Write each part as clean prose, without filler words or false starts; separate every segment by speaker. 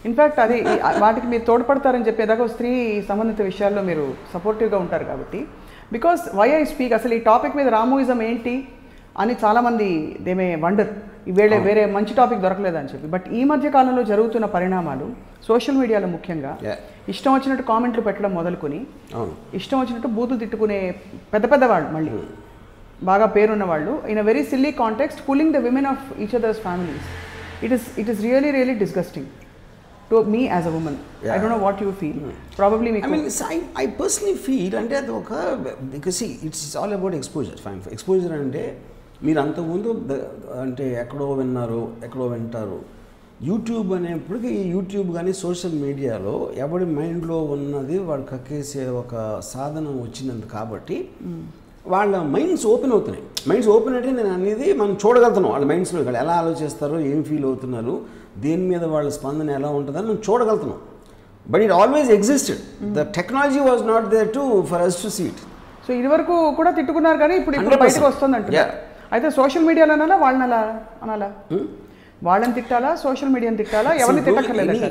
Speaker 1: In fact అది వాటికి మీరు తోడ్పడతారని చెప్పేదాకా స్త్రీ సంబంధిత విషయాల్లో మీరు సపోర్టివ్గా ఉంటారు కాబట్టి బికాస్ వై ఐ స్పీక్ అసలు ఈ టాపిక్ మీద రామోయిజం ఏంటి అని చాలామంది దేమే వండర్ వేరే మంచి టాపిక్ దొరకలేదని చెప్పి. బట్ ఈ మధ్య కాలంలో జరుగుతున్న పరిణామాలు సోషల్ మీడియాలో ముఖ్యంగా ఇష్టం వచ్చినట్టు కామెంట్లు పెట్టడం మొదలుకొని ఇష్టం వచ్చినట్టు బూతులు తిట్టుకునే పెద్ద వాళ్ళు మళ్ళీ బాగా పేరున్న వాళ్ళు in a very silly context pulling the women of each others families. It is really disgusting to me as a woman. I don't know what you feel. Probably me.
Speaker 2: I personally feel ante adu oka because see it's all about exposure. Fine. Exposure ante meer anta mundu ante ekkado vinnaru ekkado vintaru. YouTube అనేప్పటికీ YouTube కానీ social మీడియాలో ఎవరి మైండ్లో ఉన్నది వాడు కక్కేసే ఒక సాధనం వచ్చినందు కాబట్టి వాళ్ళ మైండ్స్ ఓపెన్ అవుతున్నాయి. మైండ్స్ ఓపెన్ అంటే నేను అనేది మనం చూడగలుగుతున్నాం వాళ్ళ మైండ్స్లో ఎలా ఆలోచిస్తారో ఏం ఫీల్ అవుతున్నారు దేని మీద వాళ్ళ స్పందన ఎలా ఉంటుందని మనం చూడగలుగుతున్నాం. But it always existed. The technology was not there for us to see it.
Speaker 1: So ఇదివరకు కూడా తిట్టుకున్నారు కానీ ఇప్పుడు బయటకు వస్తుందంట. అయితే సోషల్ మీడియాలో అనాలా వాళ్ళని అనాలా వాళ్ళని తిట్టాలా సోషల్ మీడియాని తిట్టాలా ఎవరిని తిట్టక్కర్లేదు.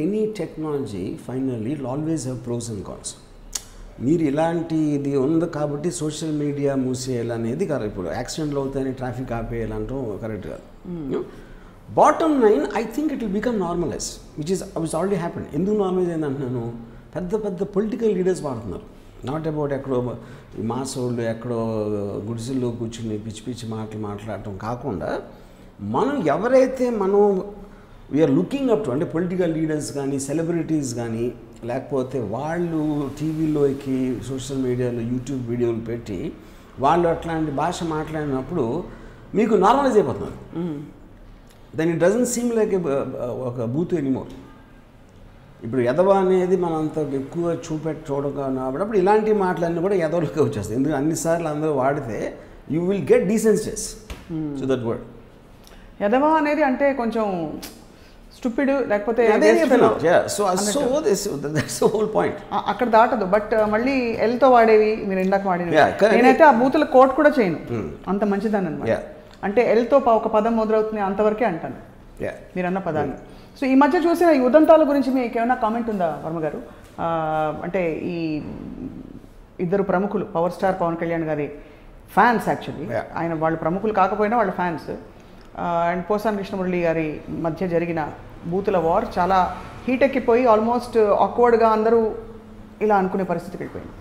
Speaker 2: Any technology finally it always have pros and cons. మీరు ఇలాంటి ఇది ఉంది కాబట్టి సోషల్ మీడియా మూసేయాలనేది కరెక్ట్. ఇప్పుడు యాక్సిడెంట్లు అవుతాయని ట్రాఫిక్ ఆపేయాలంటూ కరెక్ట్ కాదు. Bottom line I think it will become normalise which already happened. ఎందుకు నార్మలైజ్ అయింది అంటున్నాను, పెద్ద పొలిటికల్ లీడర్స్ వాడుతున్నారు. నాట్ అబౌట్ ఎక్కడో మాసోళ్ళు ఎక్కడో గుడిసెల్లో కూర్చుని పిచ్చి మాట్లాడటం కాకుండా మనం ఎవరైతే వీఆర్ లుకింగ్ అప్ టు అంటే పొలిటికల్ లీడర్స్ కానీ సెలబ్రిటీస్ కానీ లేకపోతే వాళ్ళు టీవీలోకి సోషల్ మీడియాలో యూట్యూబ్ వీడియోలు పెట్టి వాళ్ళు అట్లాంటి భాష మాట్లాడినప్పుడు మీకు నార్మలైజ్ అయిపోతున్నారు. Then it doesn't seem like ఒక బూత్ ఎనీమోర్. ఇప్పుడు ఎదవ అనేది మనం అంత ఎక్కువ చూడకపోయినప్పుడు ఇలాంటి మాటలన్నీ కూడా ఎదవలకే వచ్చేస్తాయి. ఎందుకంటే అన్నిసార్లు అందరూ వాడితే you will get desensitised to that word.
Speaker 1: ఎదవ అనేది అంటే కొంచెం స్టూపిడ్ లేకపోతే అక్కడ దాటదు. బట్ మళ్ళీ ఎల్తో వాడేవి మీరు ఇందాక వాడేవి నేనైతే ఆ బూతుల కోట్ కూడా చేయను, అంత మంచిదని అనమాట. అంటే ఎల్తో ఒక పదం మొదలవుతుంది అంతవరకే అంటాను మీరన్న పదాన్ని. సో ఈ మధ్య చూసిన ఈ ఉదంతాల గురించి మీకు ఏమైనా కామెంట్ ఉందా వర్మ గారు? అంటే ఈ ఇద్దరు ప్రముఖులు పవర్ స్టార్ పవన్ కళ్యాణ్ గారి ఫ్యాన్స్, యాక్చువల్లీ ఆయన వాళ్ళు ప్రముఖులు కాకపోయినా వాళ్ళ ఫ్యాన్స్, అండ్ పోసాని కృష్ణమురళి గారి మధ్య జరిగిన బూతుల వార్ చాలా హీట్ ఎక్కిపోయి ఆల్మోస్ట్ ఆక్వర్డ్గా అందరూ ఇలా అనుకునే పరిస్థితికి వెళ్ళిపోయింది.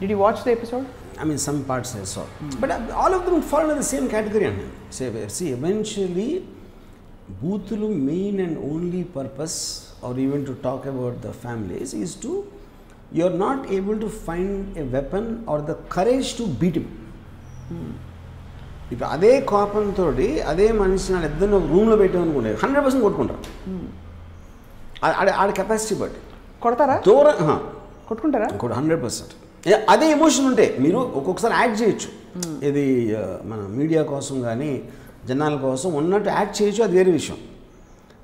Speaker 1: Did you watch the episode?
Speaker 2: I mean, some parts I saw. But all of them fall in the same category. See, eventually, Boothulu main and only purpose, or even to talk about the families, is to, you're not able to find a weapon or the courage to beat him. ఇప్పుడు అదే కోపంతో అదే మనిషిని ఇద్దరిని ఒక రూమ్లో పెట్టామనుకుంటే 100% కొట్టుకుంటారు. ఆడ కెపాసిటీ బట్టి
Speaker 1: కొడతారా,
Speaker 2: దూరం
Speaker 1: కొట్టుకుంటారా,
Speaker 2: 100%. అదే ఎమోషన్ ఉంటే మీరు ఒక్కొక్కసారి యాక్ట్ చేయొచ్చు. ఇది మన మీడియా కోసం కానీ జనాల కోసం ఉన్నట్టు యాక్ట్ చేయొచ్చు, అది వేరే విషయం.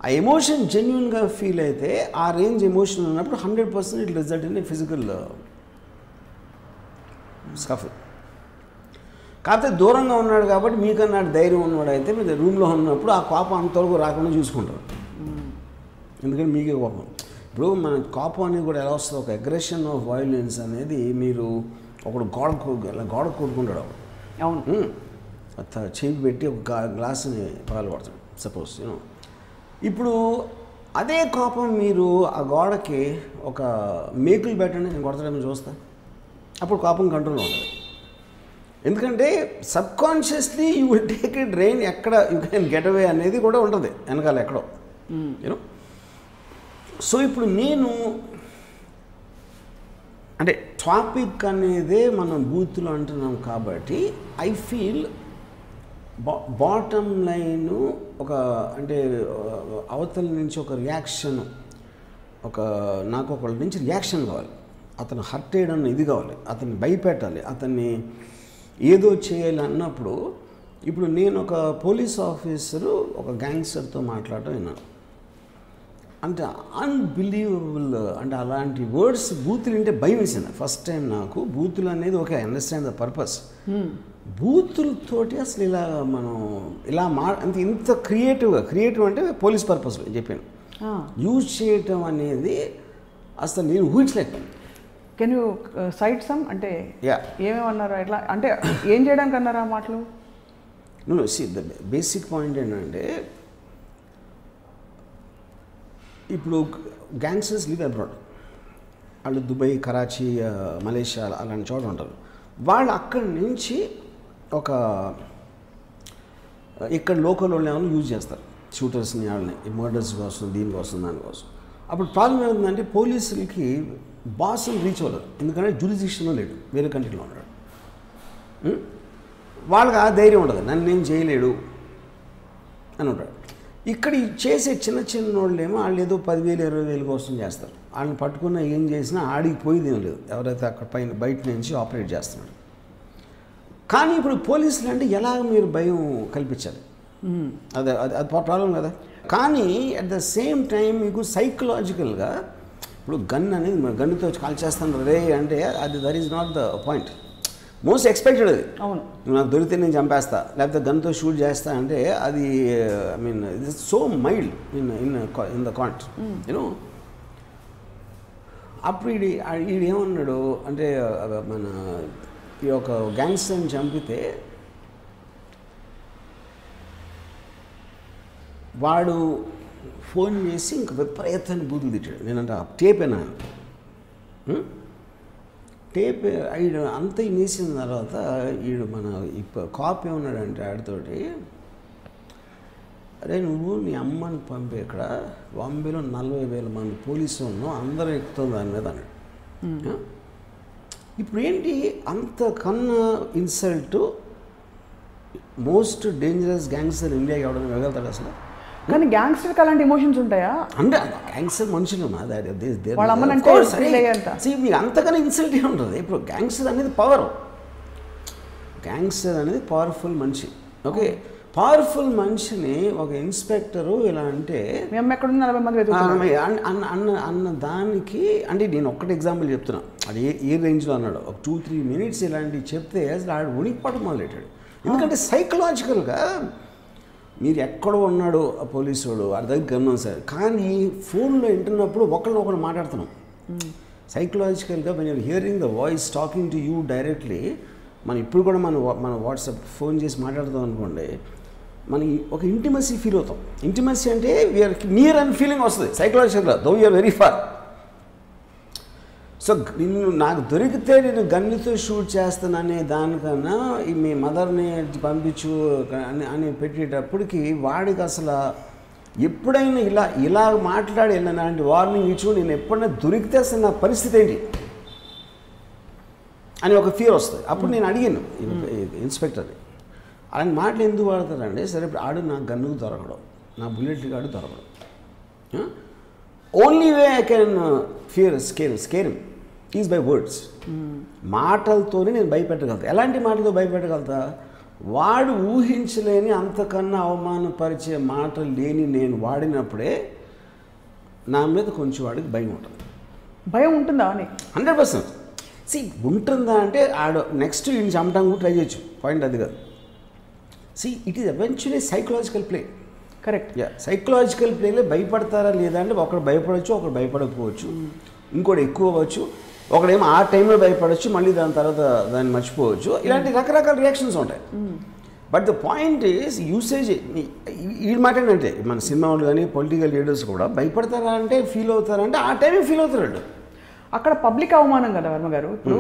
Speaker 2: ఆ ఎమోషన్ జెన్యున్గా ఫీల్ అయితే ఆ రేంజ్ ఎమోషన్ ఉన్నప్పుడు 100% ఇట్ రిజల్ట్ ఇన్ ఫిజికల్ స్కఫల్. కాకపోతే దూరంగా ఉన్నాడు కాబట్టి మీకన్నా ధైర్యం ఉన్నవాడు అయితే మీరు రూమ్లో ఉన్నప్పుడు ఆ కోపం అంతవరకు రాకుండా చూసుకుంటారు. ఎందుకంటే మీకే కోపం. ఇప్పుడు మన కోపం అనేది కూడా ఎలా వస్తుంది, ఒక అగ్రెషన్ ఆఫ్ వైలెన్స్ అనేది మీరు ఒకడు గోడ కొట్టుకుంటాడు,
Speaker 1: అవును,
Speaker 2: చేయి పెట్టి ఒక గ్లాసుని పగలు కొడతాడు సపోజ్ యూనో. ఇప్పుడు అదే కోపం మీరు ఆ గోడకి ఒక మేకులు పెట్టండి, నేను కొడతాడేమో చూస్తా, అప్పుడు కోపం కంట్రోల్లో ఉంటుంది. ఎందుకంటే subconsciously you will take it drain, ఎక్కడ యూ కెన్ గెట్ అవే అనేది కూడా ఉంటుంది వెనకాల ఎక్కడో యూనో. సో ఇప్పుడు నేను అంటే టాపిక్ అనేదే మనం బూత్లో అంటున్నాం కాబట్టి ఐ ఫీల్ బాటమ్ లైను ఒక అంటే అవతల నుంచి ఒక రియాక్షన్, నాకు ఒకళ్ళ నుంచి రియాక్షన్ కావాలి, అతను హర్ట్ చేయడం ఇది కావాలి, అతన్ని భయపెట్టాలి, అతన్ని ఏదో చేయాలి అన్నప్పుడు. ఇప్పుడు నేను ఒక పోలీస్ ఆఫీసరు ఒక గ్యాంగ్స్టర్తో మాట్లాడటం విన్నాను, అంటే అన్బిలీవబుల్. అంటే అలాంటి వర్డ్స్ బూతులు అంటే భయం వేసింది ఫస్ట్ టైం నాకు. బూతులు అనేది okay, I understand the purpose. బూతులతోటి అసలు ఇలా మనం ఇలా అంటే ఇంత క్రియేటివ్ అంటే పోలీస్ పర్పస్లో చెప్పాను. యూజ్ చేయటం అనేది అసలు నేను ఊహించలేకపోయాను.
Speaker 1: కెన్ యూ సైట్ సమ్ అంటే ఏమేమన్నారు ఎట్లా అంటే ఏం చేయడానికి అన్నారా మాటలు?
Speaker 2: No see the basic point ఏంటంటే ఇప్పుడు గ్యాంగ్స్టర్స్ లివ్ అబ్రాడ్, వాళ్ళు దుబాయ్, కరాచీ, మలేషియా అలాంటి చోట ఉంటారు. వాళ్ళు అక్కడి నుంచి ఒక ఇక్కడ లోకల్ వాళ్ళు ఏమైనా యూజ్ చేస్తారు షూటర్స్ని, వాళ్ళని మర్డర్స్ కోసం, దీనికోసం దానికోసం. అప్పుడు ప్రాబ్లం ఏముందంటే పోలీసులకి బాస్ని రీచ్ అవ్వలేదు, ఎందుకంటే జ్యూరిడిక్షన్లో లేడు, వేరే కంట్రీలో ఉన్నాడు. వాళ్ళకి ఆ ధైర్యం ఉండదు, నన్ను నేను చేయలేడు అని ఉంటాడు. ఇక్కడ చేసే చిన్న చిన్న వాళ్ళేమో వాళ్ళు ఏదో 10,000 20,000 కోసం చేస్తారు. వాళ్ళని పట్టుకున్న ఏం చేసినా ఆడికి పోయేది ఏం లేదు, ఎవరైతే అక్కడ పైన బయట నుంచి ఆపరేట్ చేస్తున్నాడు. కానీ ఇప్పుడు పోలీసులు అంటే ఎలా మీరు భయం కల్పించాలి, అదే అది ప్రాబ్లం కదా. కానీ అట్ ద సేమ్ టైం మీకు సైకలాజికల్గా ఇప్పుడు గన్ అనేది గన్నుతో కాల్ చేస్తాను రే అంటే అది that is not the point, most expected. అది
Speaker 1: అవును,
Speaker 2: నాకు దొరికితే నేను చంపేస్తా, లేకపోతే గన్తో షూట్ చేస్తా అంటే అది I mean it is so mild in the can't you know. అప్పుడు ఈడేమన్నాడు అంటే మన ఈ యొక్క గ్యాంగ్స్టర్ని చంపితే వాడు ఫోన్ చేసి ఇంక విపరీతాన్ని బూతులు తిట్టాడు. నేనంట టేపేనా టేప్ ఈడు అంత నేసిన తర్వాత ఈడు మన కాప్ ఏమన్నాడంటే ఆడితోటి, అరే నువ్వు నీ అమ్మని పంపి ఇక్కడ బాంబేలో 40,000 మంది పోలీసులు ఉన్నావు, అందరూ ఎక్కుతుంది దాని మీద అన్నాడు. ఇప్పుడు ఏంటి అంతకన్నా ఇన్సల్ట్ మోస్ట్ డేంజరస్ గ్యాంగ్స్టర్ ఇండియాకి ఎవడన్నా వెళ్ళగలుగుతాడు అసలు?
Speaker 1: కానీ గ్యాంగ్స్టర్కి అలాంటి ఎమోషన్స్ ఉంటాయా?
Speaker 2: అంటే గ్యాంగ్స్టర్ మనుషులు మీకు అంతకన్నా ఇన్సల్ట్ ఏ ఉంటుంది. ఇప్పుడు గ్యాంగ్స్టర్ అనేది పవర్, గ్యాంగ్స్టర్ అనేది పవర్ఫుల్ మనిషి. ఓకే, పవర్ఫుల్ మనిషిని ఒక ఇన్స్పెక్టరు ఇలా అంటే
Speaker 1: మేము ఎక్కడ 40 మంది
Speaker 2: అన్న దానికి అంటే నేను ఒక్కటి ఎగ్జాంపుల్ చెప్తున్నా, అది ఏ రేంజ్లో అన్నాడు. ఒక 2-3 మినిట్స్ ఇలాంటివి చెప్తే అసలు ఆడు ఉనికిపడడం మొదలెట్టాడు. ఎందుకంటే సైకలాజికల్గా మీరు ఎక్కడో ఉన్నాడు ఆ పోలీసు వాడు, వాడి దగ్గర గన్నం సార్, కానీ ఫోన్లో వింటున్నప్పుడు ఒకళ్ళు మాట్లాడుతున్నాం. సైకలాజికల్గా when you're hearing the voice talking to you directly, మనం ఇప్పుడు కూడా మన వాట్సాప్ ఫోన్ చేసి మాట్లాడతాం అనుకోండి, మనకి ఒక ఇంటిమసీ ఫీల్ అవుతాం. ఇంటిమసీ అంటే వీఆర్ నియర్ అండ్ ఫీలింగ్ వస్తుంది సైకలాజికల్గా, though you are very far. So నిన్ను నాకు దొరికితే నేను గన్నుతో షూట్ చేస్తాననే దానికన్నా మీ మదర్ని పంపించు అని పెట్టేటప్పటికి వాడికి అసలు ఎప్పుడైనా ఇలా మాట్లాడి అలాంటి వార్నింగ్ ఇచ్చు, నేను ఎప్పుడైనా దొరికితే అసలు నా పరిస్థితి ఏంటి అని ఒక ఫియర్ వస్తుంది. అప్పుడు నేను అడిగాను ఇన్స్పెక్టర్ని, అలాంటి మాటలు ఎందుకు వాడతారంటే, సరే ఇప్పుడు ఆడు నా గన్నుకు దొరకడం, నా బుల్లెట్ ఆడు దొరకడం, only way I can scare is by words. మాటలతోనే నేను భయపెట్టగలుగుతా. ఎలాంటి మాటలతో భయపెట్టగలుగుతా? వాడు ఊహించలేని అంతకన్నా అవమానపరిచే మాటలు లేని నేను వాడినప్పుడే నా మీద కొంచెం వాడికి భయం ఉంటుంది.
Speaker 1: భయం ఉంటుందా అని
Speaker 2: 100%. ఉంటుందా అంటే ఆడు నెక్స్ట్ ఈయన చంపడానికి ట్రై చేయొచ్చు, పాయింట్ అది కాదు. It is eventually psychological play.
Speaker 1: Correct.
Speaker 2: Psychological ప్లేలో భయపడతారా లేదా అంటే ఒకడు భయపడవచ్చు, ఒకడు భయపడకపోవచ్చు, ఇంకోటి ఎక్కువ అవ్వచ్చు, ఒకడేమో ఆ టైంలో భయపడవచ్చు, మళ్ళీ దాని తర్వాత దాన్ని మర్చిపోవచ్చు. ఇలాంటి రకరకాల రియాక్షన్స్ ఉంటాయి. But the point is usage. ఈ మాట ఏంటంటే మన సినిమా వాళ్ళు కానీ పొలిటికల్ లీడర్స్ కూడా భయపడతారా అంటే ఫీల్ అవుతారంటే ఆ టైమే ఫీల్ అవుతారు.
Speaker 1: అక్కడ పబ్లిక్ అవమానం కదా వర్మ గారు. ఇప్పుడు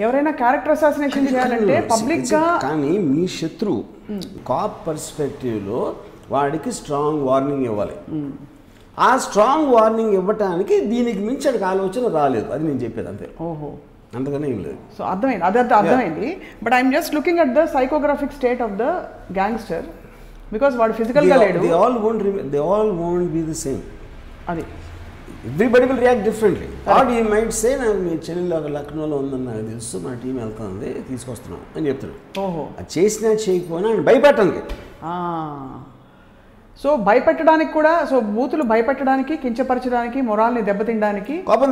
Speaker 1: ఎవరైనా క్యారెక్టర్ అసాసినేషన్ చేయాలంటే పబ్లిక్గా.
Speaker 2: కానీ మీ శత్రువు కాప్ పర్స్పెక్టివ్లో వాడికి స్ట్రాంగ్ వార్నింగ్ ఇవ్వాలి. ఆ స్ట్రాంగ్ వార్నింగ్ ఇవ్వటానికి దీనికి మించి అడికి ఆలోచన రాలేదు. అది నేను చెప్పేది అంతే.
Speaker 1: ఓహో,
Speaker 2: అంతగానే ఏం లేదు.
Speaker 1: సో అర్థమైంది, అదంతా అర్థమైంది. But I'm just looking at the psychographic state of the gangster, because వాడు ఫిజికల్గా లేడు.
Speaker 2: They all won't be the same.
Speaker 1: అది
Speaker 2: everybody will react differently. Or you might say నాకు మీ చెల్లెల్లో లక్నోలో ఉందని నాకు తెలుసు, మా టీం వెళ్తుంది తీసుకొస్తున్నాం అని చెప్తాడు.
Speaker 1: ఓహో,
Speaker 2: అది చేసినా చేయకపోయినా ఆయన భయపెట్టడానికి.
Speaker 1: సో భయపెట్టడానికి కూడా, సో బూతులు భయపెట్టడానికి, కించపరచడానికి, మొరాల్ని దెబ్బతినడానికి, కోపం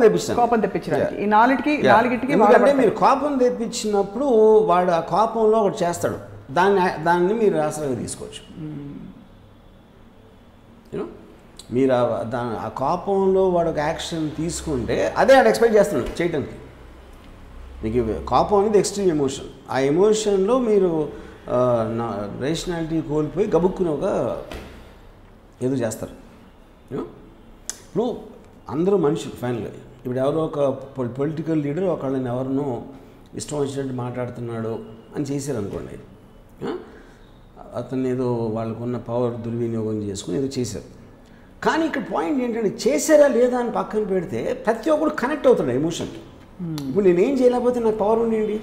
Speaker 1: తెప్పించడానికి, ఈ నాలుగిటికి.
Speaker 2: ఎందుకంటే మీరు కోపం తెప్పించినప్పుడు వాడు ఆ కోపంలో ఒకటి చేస్తాడు, దాన్ని మీరు ఆసరాగా తీసుకోవచ్చు. యూనో మీరు ఆ కోపంలో వాడు ఒక యాక్షన్ తీసుకుంటే అదే ఆడు ఎక్స్పెక్ట్ చేస్తున్నాడు చేయడానికి. మీకు కోపం అనేది ఎక్స్ట్రీమ్ ఎమోషన్. ఆ ఎమోషన్లో మీరు రేషనాలిటీ కోల్పోయి గబుక్కుని ఒక ఏదో చేస్తారు. ఇప్పుడు అందరూ మనుషులు ఫైనల్గా. ఇప్పుడు ఎవరో ఒక పొలిటికల్ లీడర్ ఒకళ్ళని ఎవరినో ఇష్టం వచ్చినట్టు మాట్లాడుతున్నాడు అని చేశారనుకోండి, అతను ఏదో వాళ్ళకున్న పవర్ దుర్వినియోగం చేసుకుని ఏదో చేశారు. కానీ ఇక్కడ పాయింట్ ఏంటంటే చేశారా లేదా అని పక్కన పెడితే ప్రతి ఒక్కరు కనెక్ట్ అవుతాడు ఎమోషన్కి. ఇప్పుడు నేనేం చేయలేకపోతే నాకు పవర్ ఉండేయండి.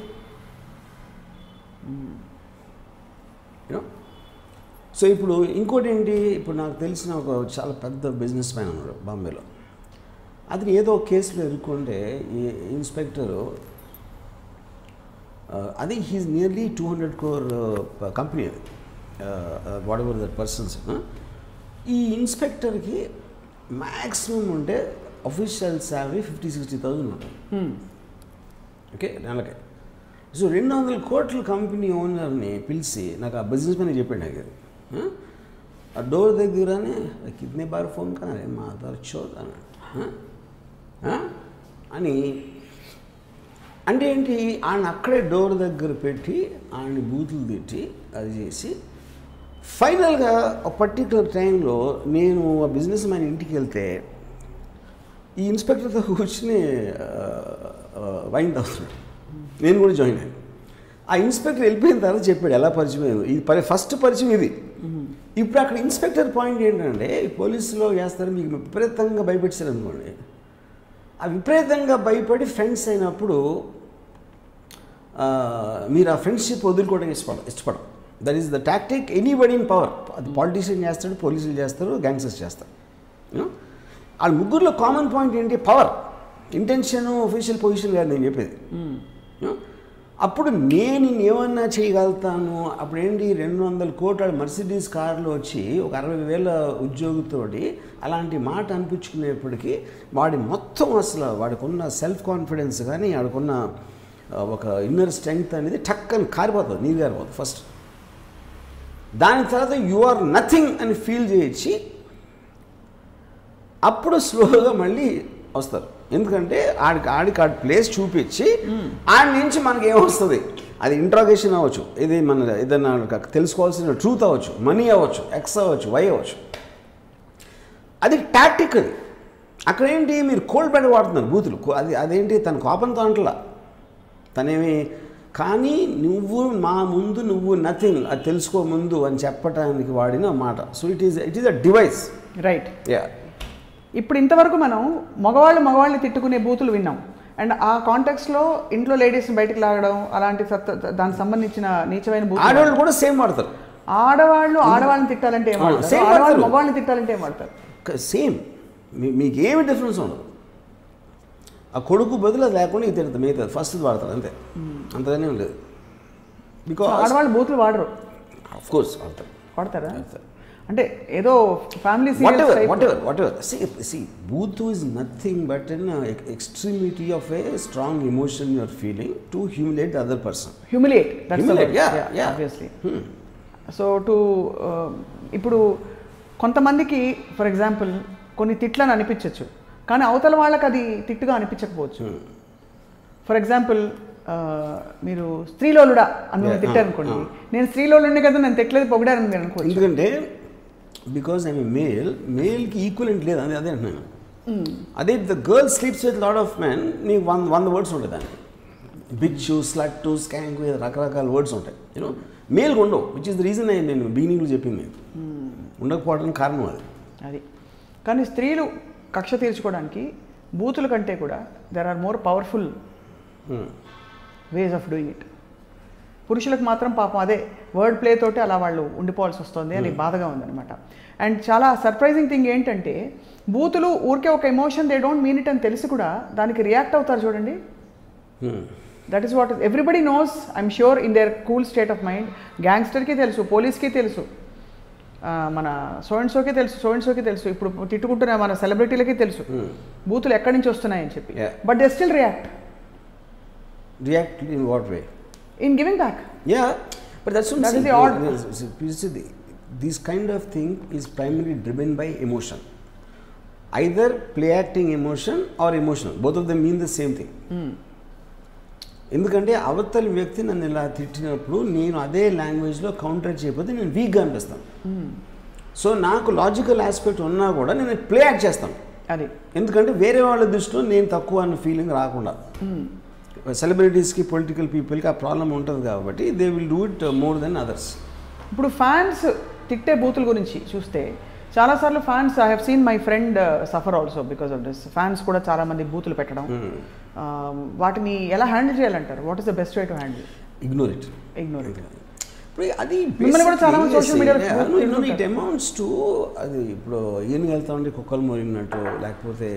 Speaker 2: సో ఇప్పుడు ఇంకోటి ఏంటి, ఇప్పుడు నాకు తెలిసిన ఒక చాలా పెద్ద బిజినెస్ మ్యాన్ ఉన్నాడు బాంబేలో. అది ఏదో కేసులో ఎదుర్కొంటే ఈ ఇన్స్పెక్టరు, అది హీజ్ నియర్లీ 200 crore కంపెనీ, అది వాట్ ఎవర్ దట్ పర్సన్స్. ఈ ఇన్స్పెక్టర్కి మ్యాక్సిమం ఉంటే అఫీషియల్ శాలరీ 50,000-60,000 ఉంటుంది. ఓకే, నెలకి. సో 200 crore కంపెనీ ఓనర్ని పిలిచి నాకు ఆ బిజినెస్ మ్యాన్ చెప్పాడు. నాకు ఆ డోర్ దగ్గరనే కితనే బార్ ఫోన్ కన్నా మాధర్ చోద్ అన్నాడు అని. అంటే ఏంటి, ఆయన అక్కడే డోర్ దగ్గర పెట్టి ఆయన్ని బూతులు తిట్టి అది చేసి ఫైనల్గా ఒక పర్టికులర్ టైంలో నేను ఆ బిజినెస్ మ్యాన్ ఇంటికి వెళ్తే ఈ ఇన్స్పెక్టర్తో కూర్చుని వైన్ తాగుతున్నాడు. నేను కూడా జాయిన్ అయ్యాను. ఆ ఇన్స్పెక్టర్ వెళ్ళిపోయిన తర్వాత చెప్పాడు ఎలా పరిచయం అయ్యింది. ఇది ఫస్ట్ పరిచయం ఇది. ఇప్పుడు అక్కడ ఇన్స్పెక్టర్ పాయింట్ ఏంటంటే, పోలీసులో చేస్తారు, మీకు విపరీతంగా భయపెట్టారు అనుకోండి. ఆ విపరీతంగా భయపడి ఫ్రెండ్స్ అయినప్పుడు మీరు ఆ ఫ్రెండ్షిప్ వదులుకోవడానికి ఇష్టపడరు. That is the tactic anybody in power. అది పాలిటీషియన్ చేస్తాడు, పోలీసులు చేస్తారు, గ్యాంగ్స్టర్స్ చేస్తారు. వాళ్ళ ముగ్గురులో కామన్ పాయింట్ ఏంటి, పవర్. ఇంటెన్షన్ ఒఫీషియల్ పొజిషన్ కాదు నేను చెప్పేది. అప్పుడు నేను ఏమన్నా చేయగలుగుతాను. అప్పుడు ఏంటి, 200 crore మర్సిడీస్ కార్లో వచ్చి ఒక 60,000 ఉద్యోగితోటి అలాంటి మాట అనిపించుకునేప్పటికీ వాడి మొత్తం అసలు వాడికి ఉన్న సెల్ఫ్ కాన్ఫిడెన్స్ కానీ వాడికున్న ఒక ఇన్నర్ స్ట్రెంగ్త్ అనేది టక్కని కారిపోతుంది, నీరు కారిపోతుంది ఫస్ట్. దాని తర్వాత యు ఆర్ నథింగ్ అని ఫీల్ చేయించి అప్పుడు స్లోగా మళ్ళీ వస్తారు. ఎందుకంటే ఆడికి ప్లేస్ చూపించి ఆడి నుంచి మనకి ఏమొస్తుంది, అది ఇంట్రాగేషన్ అవ్వచ్చు, ఇది మన ఏదైనా తెలుసుకోవాల్సిన ట్రూత్ అవ్వచ్చు, మనీ అవ్వచ్చు, ఎక్స్ అవ్వచ్చు, వై అవ్వచ్చు. అది టాక్టిక్. అది అక్కడేంటి మీరు కోల్డ్ బ్లడ్ వాడుతున్నారు బూతులు. అదేంటి తన కోపంతో అంటలా తనేమి, కానీ నువ్వు మా ముందు నువ్వు నథింగ్ అది తెలుసుకో ముందు అని చెప్పడానికి వాడిన మాట. So it is a device.
Speaker 1: Right. Yeah. ఇప్పుడు ఇంతవరకు మనం మగవాళ్ళని తిట్టుకునే బూతులు విన్నాం. అండ్ ఆ కాంటెక్స్లో ఇంట్లో లేడీస్ని బయటకు లాగడం అలాంటి దానికి సంబంధించిన నీచమైన బూతులు.
Speaker 2: ఆడవాళ్ళు కూడా సేమ్ వాడతారు.
Speaker 1: ఆడవాళ్ళని తిట్టాలంటే ఏం వాడతారు, మగవాళ్ళని తిట్టాలంటే ఏం వాడతారు?
Speaker 2: సేమ్. మీకు ఏమి డిఫరెన్స్ ఉండదు. ఆ కొడుకు బదులు అది లేకుండా ఇది తిడతాం, మిగతా ఫస్ట్ వాడతారు అంతే, అంతగానే ఉండదు. బికాస్
Speaker 1: ఆడవాళ్ళు బూతులు వాడరు.
Speaker 2: ఆఫ్ కోర్స్
Speaker 1: వాడతారా? అంటే ఏదో family
Speaker 2: booth is nothing but an extremity of a strong emotion you are feeling to humiliate the other person.
Speaker 1: Humiliate.
Speaker 2: Yeah.
Speaker 1: Obviously. So ఇప్పుడు కొంతమందికి ఫర్ ఎగ్జాంపుల్ కొన్ని తిట్లని అనిపించవచ్చు, కానీ అవతల వాళ్ళకి అది తిట్టుగా అనిపించకపోవచ్చు. ఫర్ ఎగ్జాంపుల్ మీరు స్త్రీలోలుడా అని తిట్టారు అనుకోండి, నేను స్త్రీలోలుండే కదా నేను తిట్టలేదు పొగిడారని మీరు అనుకోవచ్చు.
Speaker 2: ఎందుకంటే బికాజ్ ఐఎమ్ మేల్కి ఈక్వలెంట్ లేదు అదే అంటున్నాను. అదే the girl sleeps with lot of men, నీకు 100 words ఉంటాయి దానికి. బిచ్చు, స్లట్టు, స్కాంక్, రకరకాల వర్డ్స్ ఉంటాయి. యూనో మేల్కి ఉండవు, విచ్ ఇస్ ద రీజన్ నేను బిగినింగ్లో చెప్పింది. ఉండకపోవడానికి కారణం అది.
Speaker 1: కానీ స్త్రీలు కక్ష తీర్చుకోవడానికి బూతుల కంటే కూడా there are more powerful ways of doing it. పురుషులకు మాత్రం పాపం అదే వర్డ్ ప్లే తోటి అలా వాళ్ళు ఉండిపోవాల్సి వస్తుంది అని బాధగా ఉందన్నమాట. అండ్ చాలా సర్ప్రైజింగ్ థింగ్ ఏంటంటే బూతులు ఊరికే ఒక emotion, they don't mean it అని తెలిసి కూడా దానికి రియాక్ట్ అవుతారు చూడండి. That is what everybody knows, I'm sure in their cool state of mind. గ్యాంగ్స్టర్కి తెలుసు, పోలీస్కి తెలుసు, మన సోయన్సోకి తెలుసు, ఇప్పుడు తిట్టుకుంటున్న మన సెలబ్రిటీలకి తెలుసు బూతులు ఎక్కడి నుంచి వస్తున్నాయని చెప్పి. But they still react
Speaker 2: in what way?
Speaker 1: In giving back.
Speaker 2: Yeah, but that's what
Speaker 1: that is the odd.
Speaker 2: This kind of thing is primarily driven by emotion. either play acting emotion or emotional. Both of them mean the same thing. ఎందుకంటే అవతల వ్యక్తి నన్ను ఇలా తిట్టినప్పుడు నేను అదే లాంగ్వేజ్లో counter చేయకపోతే నేను వీక్గా అనిపిస్తాను. సో నాకు లాజికల్ ఆస్పెక్ట్ ఉన్నా కూడా నేను ప్లే యాక్ట్ చేస్తాను. అది ఎందుకంటే వేరే వాళ్ళ దృష్టిలో నేను తక్కువ అన్న ఫీలింగ్ రాకుండా. సెలబ్రిటీస్కి పొలిటికల్ పీపుల్కి ఆ ప్రాబ్లం ఉంటుంది కాబట్టి they will do it more than others.
Speaker 1: ఇప్పుడు ఫ్యాన్స్ తిట్టే బూతుల గురించి చూస్తే చాలాసార్లు fans I have seen my friend suffer also because of this. Fans కూడా చాలామంది బూతులు పెట్టడం, వాటిని ఎలా హ్యాండిల్ చేయాలంటారు? What is the best way to handle?
Speaker 2: Ignore it. అది
Speaker 1: మిమ్మల్ని కూడా చాలా మంది సోషల్ మీడియాలో
Speaker 2: ఇట్ అమౌంట్స్ టు అది ఇప్పుడు ఈయనకి వెళ్తా ఉంటే కుక్కలు మోరినట్టు, లేకపోతే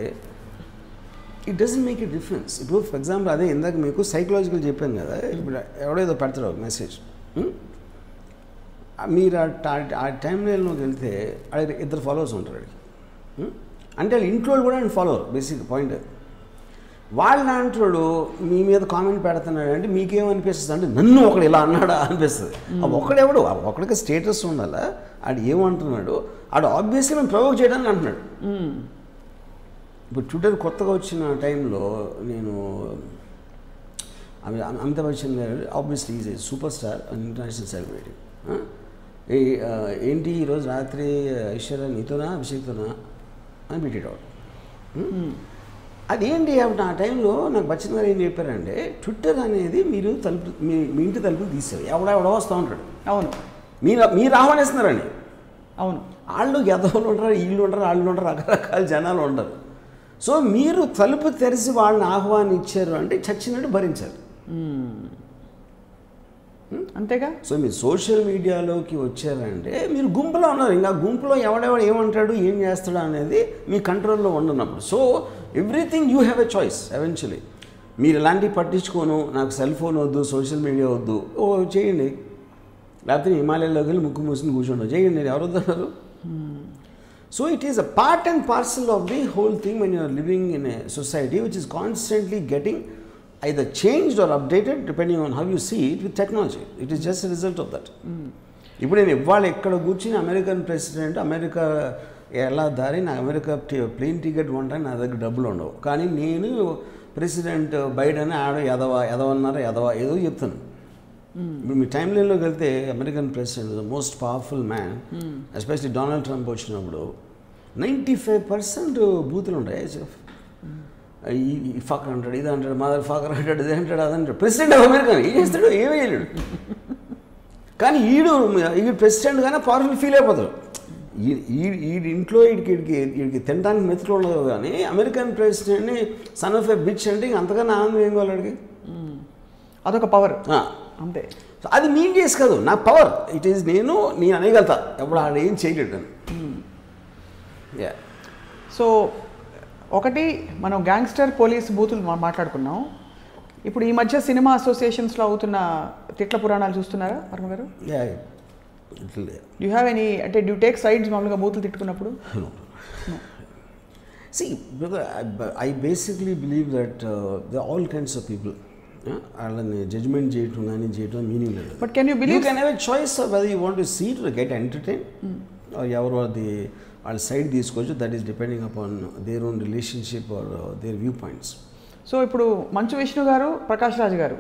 Speaker 2: it doesn't make a difference. ఇప్పుడు ఫర్ ఎగ్జాంపుల్ అదే ఇందాక మీకు సైకలాజికల్ చెప్పాను కదా, ఇప్పుడు ఎవడేదో పెడతాడు ఒక మెసేజ్, మీరు ఆ టైం లైన్లోకి వెళ్తే అది 2 ఫాలోవర్స్ ఉంటారు అడిగి, అంటే వాళ్ళ ఇంట్లో కూడా ఆయన ఫాలోవర్. బేసిక్ పాయింట్ వాళ్ళ అంటాడు మీ మీద కామెంట్ పెడుతున్నాడు అంటే మీకేమనిపిస్తుంది అంటే నన్ను ఒకడు ఇలా అన్నాడా అనిపిస్తుంది. ఒకడెవడు ఒకడికి స్టేటస్ ఉండాలా, ఆడు ఏమంటున్నాడు, ఆడు ఆబ్వియస్లీ మేము ప్రొవోక్ చేయడానికి అంటున్నాడు. ఇప్పుడు ట్విట్టర్ కొత్తగా వచ్చిన టైంలో నేను అమితాబ్ బచ్చన్ గారు obviously is a super star and international celebrity. ఏంటి ఈరోజు రాత్రి ఐశ్వర్య నీతోనా అభిషేక్తోనా అని పెట్టేటవాడు. అదేంటి అప్పుడు ఆ టైంలో నాకు బచ్చన్ గారు ఏం చెప్పారంటే ట్విట్టర్ అనేది మీరు మీ ఇంటి తలుపులు తీసేవి, ఎవడెవడో వస్తూ ఉంటాడు. అవును, మీరు ఆహ్వానిస్తున్నారండి. అవును, వాళ్ళు ఎదవలు ఉంటారు, వీళ్ళు ఉంటారు, వాళ్ళు ఉంటారు, రకరకాల జనాలు ఉంటారు. సో మీరు తలుపు తెరిచి వాళ్ళని ఆహ్వానించారు అంటే చచ్చినట్టు భరించారు. అంతేగా. సో మీరు సోషల్ మీడియాలోకి వచ్చారంటే మీరు గుంపులో ఉన్నారు. ఇంకా గుంపులో ఎవడెవడు ఏమంటాడు ఏం చేస్తాడు అనేది మీ కంట్రోల్లో ఉండనప్పుడు. So everything you have a choice eventually. మీరు ఎలాంటివి పట్టించుకోను, నాకు సెల్ ఫోన్ వద్దు, సోషల్ మీడియా వద్దు, ఓ చేయండి. లేకపోతే హిమాలయాల్లోకి వెళ్ళి ముక్కు మూసుకుని కూర్చోండి, చేయండి, ఎవరు వద్దన్నారు. So it is a part and parcel of the whole thing when you are living in a society which is constantly getting either changed or updated depending on how you see it with technology. It is just a result of that. ఇప్పుడు నేను ఇవాళ ఎక్కడ కూర్చుని American president America ఎలా దారి నా America plane ticket కొంటాను, నా దగ్గర డబ్బులు ఉండవు. కానీ నేను ప్రెసిడెంట్ బైడెన్ ఆడ ఎదవన్నారు ఏదో చెప్తాను. ఇప్పుడు మీ టైం లైన్లోకి వెళ్తే American president most powerful man, especially Donald Trump వచ్చినప్పుడు 95% బూతులు ఉంటాయి. ఈ ఫక్ అంటాడు, ఇది అంటాడు, మదర్ ఫాకర్ అంటాడు, ఇది అంటాడు, అది అంటాడు. ప్రెసిడెంట్ ఆఫ్ అమెరికా ఏం చేస్తాడు, ఏమీ చేయలేడు. కానీ ఈడు ప్రెసిడెంట్ కానీ పవర్ఫుల్ ఫీల్ అయిపోతాడు. ఈ ఇంట్లో వీడికి తినడానికి మెతుకులు ఉండదు. కానీ అమెరికన్ ప్రెసిడెంట్ని సన్ ఆఫ్ ఎ బిచ్ అంటే అంతకన్నా ఆనందం ఏం కావాలి వాడికి? అదొక పవర్ అంతే. అది మీన్ చేసి కాదు, నా పవర్ ఇట్ ఈస్, నేను అనేగలుగుతా, ఎప్పుడు ఆడ ఏం చేయలేడు అని.
Speaker 1: సో ఒకటి మనం గ్యాంగ్స్టర్ పోలీస్ బూతులు మాట్లాడుకున్నాం. ఇప్పుడు ఈ మధ్య సినిమా అసోసియేషన్స్లో అవుతున్న తిట్ల పురాణాలు చూస్తున్నారా వర్మ గారు? యూ హ్యావ్ ఎనీ, అంటే డ్యూ టేక్ సైడ్స్ మామూలుగా బూతులు తిట్టుకున్నప్పుడు?
Speaker 2: See, brother, I basically believe that there are all kinds of people. వాళ్ళని జడ్జ్మెంట్ చేయటం కానీ చేయటం మీనింగ్ లేదు.
Speaker 1: But can you believe
Speaker 2: you can have a choice whether you want to see to get entertain, ఎవరు అది వాళ్ళ side తీసుకోవచ్చు. That is depending upon their own relationship or their view points.
Speaker 1: సో ఇప్పుడు మంచు విష్ణు గారు, ప్రకాష్ రాజ్ గారు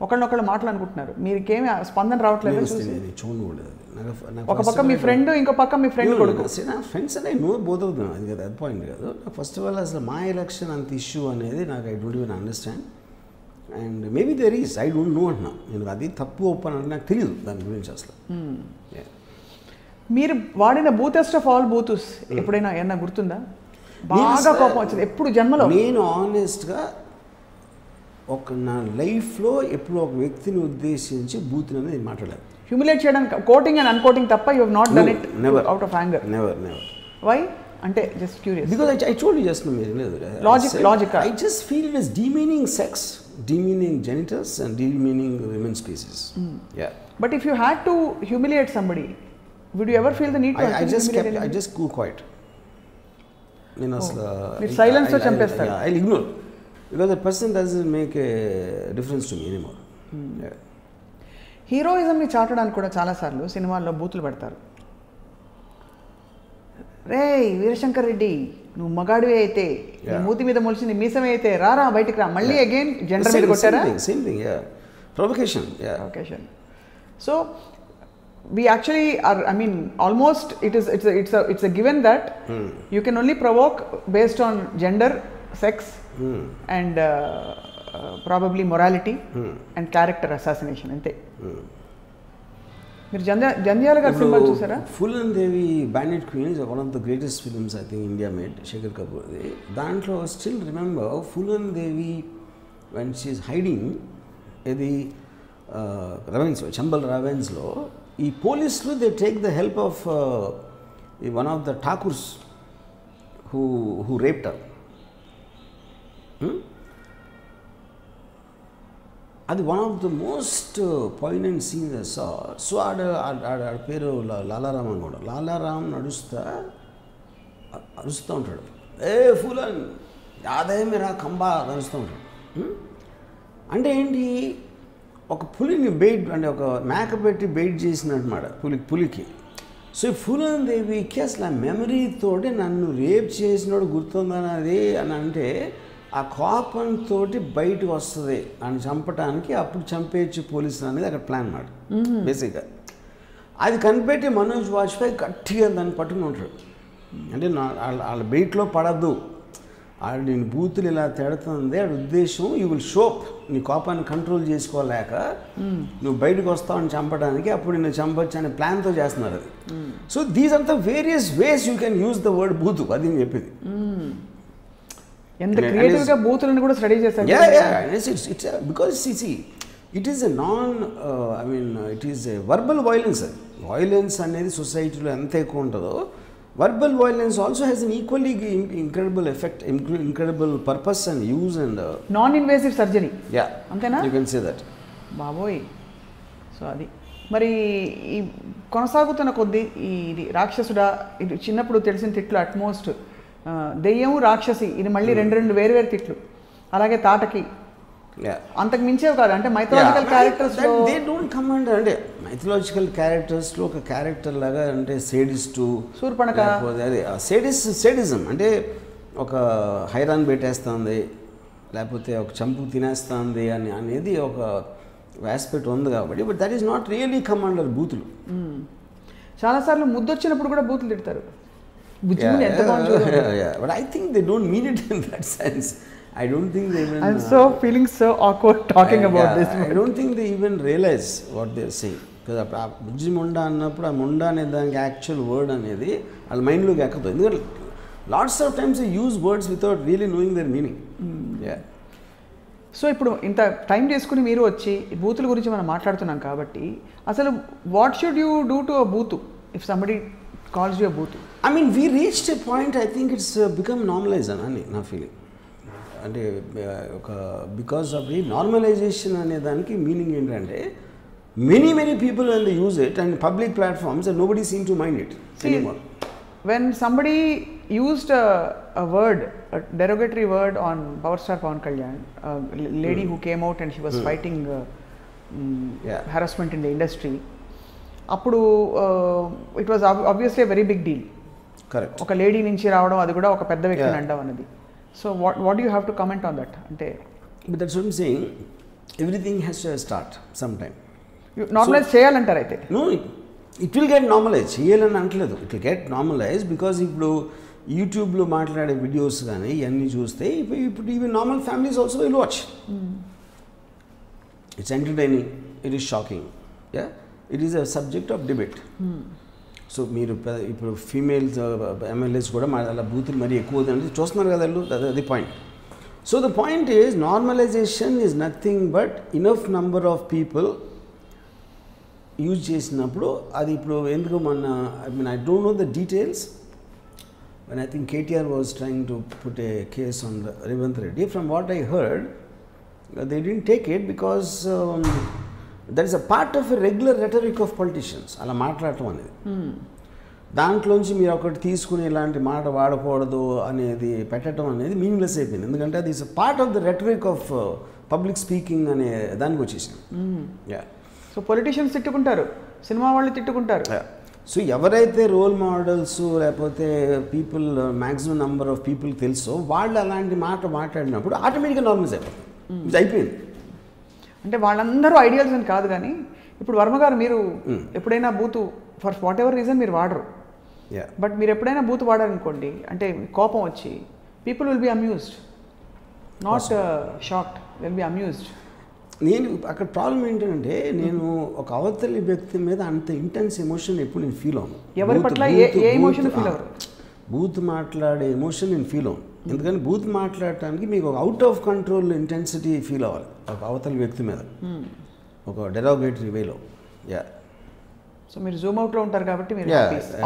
Speaker 1: ఒకళ్ళనొకళ్ళు మాట్లాడుకుంటున్నారు, మీకేమి స్పందన రావట్లేదు?
Speaker 2: చూడలేదు.
Speaker 1: ఒక పక్క మీ ఫ్రెండ్, ఇంకో పక్క మీ ఫ్రెండ్ కొడుకు.
Speaker 2: నా ఫ్రెండ్స్ అంటే నో బోత్ అవుతాం, అది కదా అది పాయింట్ కాదు. ఫస్ట్ ఆఫ్ ఆల్ అసలు మా ఎలక్షన్ అంత ఇష్యూ అనేది నాకు I don't even understand. And maybe there is, I don't know అంటున్నా. నేను అది తప్పు ఒప్పని అంటే నాకు తెలియదు దాని గురించి అసలు.
Speaker 1: మీరు వాడిన బూతెస్ట్ ఆఫ్ ఆల్ బూతుస్ ఎప్పుడైనా ఏమన్నా గుర్తుందా? బాగా కోపం వచ్చింది ఎప్పుడు జన్మలో?
Speaker 2: నేను ఆనెస్ట్గా నా లైఫ్లో ఎప్పుడు ఒక వ్యక్తిని ఉద్దేశించి బూతుని అనేది నేను మాట్లాడాను.
Speaker 1: హ్యూమిలేట్ చేయడానికి కోటింగ్ అండ్ అన్కోటింగ్ తప్ప you have not done it out of anger?
Speaker 2: Never.
Speaker 1: Why అంటే just curious.
Speaker 2: Because I told you just no, మీరు లేదు
Speaker 1: లాజిక్.
Speaker 2: I just feel it is demeaning sex, demeaning genitals and demeaning women's species. Yeah.
Speaker 1: But if you had to humiliate somebody, would you ever feel the need to
Speaker 2: I just go quiet. నేను అసలు
Speaker 1: silence తో చంపేస్తారు.
Speaker 2: I'll ignore because that person doesn't make a difference to me anymore.
Speaker 1: హీరోయిజంని చాటడానికి కూడా చాలాసార్లు సినిమాల్లో బూతులు పెడతారు. రే వీరశంకర్ రెడ్డి నువ్వు మగాడివే అయితే మూతి మీద మొలిచింది మీసమే అయితే రారా బయటికి రా, మళ్ళీ అగైన్ జెండర్ మీద కొట్టారా?
Speaker 2: Same thing, provocation.
Speaker 1: So we actually are, I mean, almost it's a given that you can only provoke based on gender, sex, and probably morality and character assassination ante. మీరు జంధ్యాల గారి cinema చూసారా?
Speaker 2: Phoolan Devi bandit queen is one of the greatest films I think India made, Shekhar కపూర్ది. దాంట్లో still remember Phoolan Devi when she's hiding ఇది ravines, Chambal రెవెన్స్లో ఈ పోలీసులు they take the help of one of the Thakurs who raped her. అది one of the most poignant scenes. So ఆడ పేరు లాలారామ్ కూడా. లాలారామ్ అరుస్తూ ఉంటాడు, ఏ ఫూలన్ యాదే మీరా కంబా అరుస్తూ ఉంటాడు. అంటే ఏంటి, ఒక పులిని బెయిట్ అంటే ఒక మేక పెట్టి బెయిట్ చేసినట్టుమాట పులికి. సో ఈ ఫూలన్ దేవికి అసలు ఆ మెమరీతోటి నన్ను రేప్ చేసినోడు గుర్తుందన్నది అని అంటే ఆ కోపంతో బయటకు వస్తుంది అని చంపడానికి, అప్పుడు చంపేయచ్చు పోలీసులు అనేది అక్కడ ప్లాన్ మాట బేసిక్గా. అది కనిపెట్టి మనోజ్ వాజ్పేయి గట్టిగా దాన్ని పట్టుకుని ఉంటాడు. అంటే వాళ్ళ బెయిట్లో పడద్దు, ఆడ నేను బూతులు ఇలా తిడుతుంది ఆడ ఉద్దేశం, యూ విల్ షోప్ నీ కోపాన్ని కంట్రోల్ చేసుకోలేక నువ్వు బయటకు వస్తావు అని చంపడానికి, అప్పుడు నేను చంపొచ్చు అనే ప్లాన్తో చేస్తున్నారు అది. So these are the various ways you can use the word బూతు, అది నేను చెప్పింది.
Speaker 1: ఎంత క్రియేటివ్గా బూతులను కూడా స్టడీ చేశారు.
Speaker 2: Because it is a non I mean it is a verbal violence. Violence అనేది సొసైటీలో ఎంత ఎక్కువ ఉంటుందో, verbal violence also has an equally incredible effect, incredible purpose and use and
Speaker 1: non-invasive surgery.
Speaker 2: Yeah,
Speaker 1: antena
Speaker 2: you can say that.
Speaker 1: బాబోయ్. So అది మరి ఈ కొనసాగుతున్న కొద్దీ ఇది రాక్షసుడా, ఇది చిన్నప్పుడు తెలిసిన తిట్లు అట్మోస్ట్ దెయ్యం రాక్షసి, ఇది మళ్ళీ రెండు వేరు తిట్లు. అలాగే తాటకి అంతకు మించేవి కాదు. అంటే mythological characters
Speaker 2: they don't come under, అంటే మైథలాజికల్ క్యారెక్టర్స్లో ఒక క్యారెక్టర్ లాగా అంటే సేడిస్టు,
Speaker 1: శూర్పణఖ,
Speaker 2: అదే సేడిజం అంటే ఒక హైరాన్ పెట్టేస్తుంది లేకపోతే ఒక చంపు తినేస్తుంది అనేది ఒక ఆస్పెక్ట్ ఉంది కాబట్టి. But that is not really come under బూతులు.
Speaker 1: చాలాసార్లు ముద్దొచ్చినప్పుడు కూడా బూతులు తిడతారు.
Speaker 2: But I think they don't mean it in that sense. I don't think they even...
Speaker 1: I'm feeling so awkward talking about this.
Speaker 2: I don't think they even realize what they're saying. Because బుజ్జి ముండా అన్నప్పుడు ఆ ముండా అనే దానికి actual word అనేది వాళ్ళ మైండ్లోకి ఎక్కదు. ఎందుకంటే lots of times they use words without really knowing their meaning.
Speaker 1: So ఇప్పుడు ఇంత టైం చేసుకుని మీరు వచ్చి బూతుల గురించి మనం మాట్లాడుతున్నాం కాబట్టి అసలు what should you do to a booth if somebody calls you a booth?
Speaker 2: I mean, we reached a point, I think it's become normalized అని నా ఫీలింగ్. అంటే ఒక బికాస్ ఆఫ్ ది నార్మలైజేషన్ అనే దానికి మీనింగ్ ఏంటంటే many people when they use it and public platforms and nobody seem to mind it anymore.
Speaker 1: When somebody used a word, a derogatory word on Power Star Pawan Kalyan, a lady who came out and she was fighting harassment in the industry, appudu it was obviously a very big deal.
Speaker 2: Correct.
Speaker 1: Oka lady nunchi raavadam adi kuda oka pedda vyakti andam anadi. So what do you have to comment on that? Ante
Speaker 2: but that's what I'm saying, everything has to start sometime.
Speaker 1: You normalize cheyalantaru aithe.
Speaker 2: No, it will get normalized. Cheyalani antledu, it will get normalized because ఇప్పుడు యూట్యూబ్లో మాట్లాడే videos కానీ ఇవన్నీ చూస్తే ఇప్పుడు even normal families also will watch. It's entertaining, it is shocking, it is a subject of debate. So మీరు ఇప్పుడు females MLAs కూడా అలా బూతులు మరీ ఎక్కువ అంటే చూస్తున్నారు కదా వాళ్ళు, అది point. So the point is normalisation is nothing but enough number of people use చేసినప్పుడు అది ఇప్పుడు ఎందుకు I don't know the details. When I think KTR was trying to put a case on Revanth Reddy, from what I heard, they didn't take it because that is a part of a regular rhetoric of politicians. అలా మాట్లాడటం అనేది దాంట్లోంచి మీరు ఒకటి తీసుకుని ఇలాంటి మాట వాడకూడదు అనేది పెట్టడం అనేది మీనింగ్లెస్ అయిపోయింది. ఎందుకంటే అది is part of the rhetoric of public speaking అనే దానికి వచ్చేసింది.
Speaker 1: సో పొలిటీషియన్స్ తిట్టుకుంటారు, సినిమా వాళ్ళు తిట్టుకుంటారు.
Speaker 2: సో ఎవరైతే రోల్ మోడల్స్ లేకపోతే people maximum number of people తెలుసో వాళ్ళు అలాంటి మాట మాట్లాడినప్పుడు ఆటోమేటిక్గా నార్మల్స్ అయిపోతుంది. ఇది అయిపోయింది.
Speaker 1: అంటే వాళ్ళందరూ ఐడియల్స్ అని కాదు, కానీ ఇప్పుడు వర్మ గారు మీరు ఎప్పుడైనా బూతు ఫర్ వాట్ ఎవర్ రీజన్ మీరు వాడరు, బట్ మీరు ఎప్పుడైనా బూత్ వాడారనుకోండి, అంటే కోపం వచ్చి people will be amused, not shocked, will be amused.
Speaker 2: నేను అక్కడ ప్రాబ్లం ఏంటంటే నేను ఒక అవతలి వ్యక్తి మీద అంత ఇంటెన్స్ ఎమోషన్ ఎప్పుడు నేను ఫీల్ అవును.
Speaker 1: ఎవరి పట్ల ఏ ఎమోషన్ ఫీల్ అవ్వరు.
Speaker 2: బూత్ మాట్లాడే ఎమోషన్ నేను ఫీల్ అవును. ఎందుకని బూత్ మాట్లాడటానికి మీకు ఒక out of control intensity feel అవ్వాలి ఒక అవతలి వ్యక్తి మీద, ఒక డెరోగేటరీ వేలో.
Speaker 1: సో మీరు జూమ్ అవుట్లో ఉంటారు కాబట్టి మీరు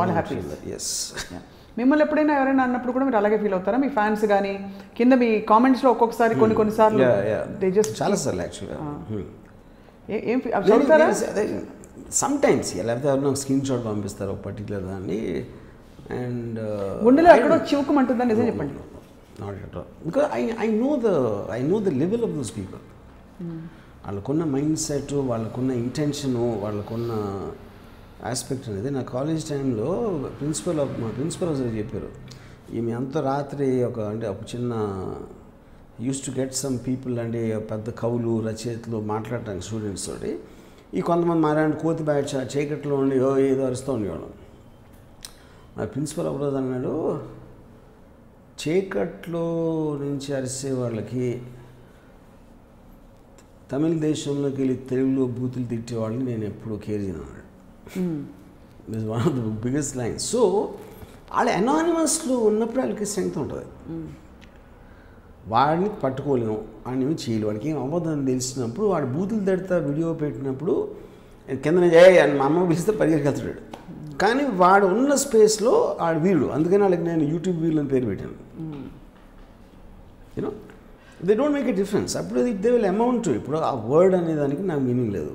Speaker 1: ఆల్ హ్యాపీ.
Speaker 2: ఎస్.
Speaker 1: మిమ్మల్ని ఎప్పుడైనా ఎవరైనా అన్నప్పుడు కూడా మీరు అలాగే ఫీల్ అవుతారా? మీ ఫ్యాన్స్ కానీ కింద మీ కామెంట్స్లో ఒక్కొక్కసారి కొన్నిసార్లు
Speaker 2: చాలా సార్లు యాక్చువల్గా
Speaker 1: ఏం చదువుతారా?
Speaker 2: సమ్ టైమ్స్ లేకపోతే ఎవరు నాకు స్క్రీన్ షాట్ పంపిస్తారు ఒక పర్టికులర్ దాన్ని, అండ్
Speaker 1: గుండెలో ఎక్కడో చివుకుమంటుందని నిజం చెప్పండి.
Speaker 2: Not at all, because I know the level of those people. వాళ్ళకున్న మైండ్ సెట్, వాళ్ళకున్న ఇంటెన్షను, వాళ్ళకున్న ఆస్పెక్ట్ అనేది. నా కాలేజ్ టైంలో మా ప్రిన్సిపల్ ఒకసారి చెప్పారు, ఈమె అంత రాత్రి ఒక చిన్న use to get some people అంటే పెద్ద కవులు రచయితలు మాట్లాడటానికి స్టూడెంట్స్ తోటి, ఈ కొంతమంది మారాంటి కోతి బ్యాచ్ చీకట్లో ఉండి ఏదో అరుస్తూ ఉండేవాడు. మా ప్రిన్సిపల్ ఒకరోజు అన్నాడు, చీకట్లో నుంచి అరిసే వాళ్ళకి తమిళ దేశంలోకి వెళ్ళి తెలుగులో బూతులు తిట్టే వాళ్ళని నేను ఎప్పుడూ కేర్ చేయను. This one of the biggest lines. So వాళ్ళ అనానిమస్లో ఉన్నప్పుడు వాళ్ళకి స్ట్రెంగ్త్ ఉంటుంది. వాడిని పట్టుకోలేము, వాడిని ఏమి చేయలేము, వాడికి ఏం అవ్వదని తెలిసినప్పుడు వాడు బూతులు తిడతా వీడియో పెట్టినప్పుడు కింద మా అమ్మ పిలిస్తే పరిగెత్తుకెళ్తాడు. కానీ వాడు ఉన్న స్పేస్లో వాడు వీరుడు. అందుకని వాళ్ళకి నేను యూట్యూబ్ వీరుడు అని పేరు పెట్టాను. You know they don't make a difference. అప్పుడు దే విల్ అమౌంట్. ఇప్పుడు ఆ వర్డ్ అనేదానికి నాకు మీనింగ్ లేదు,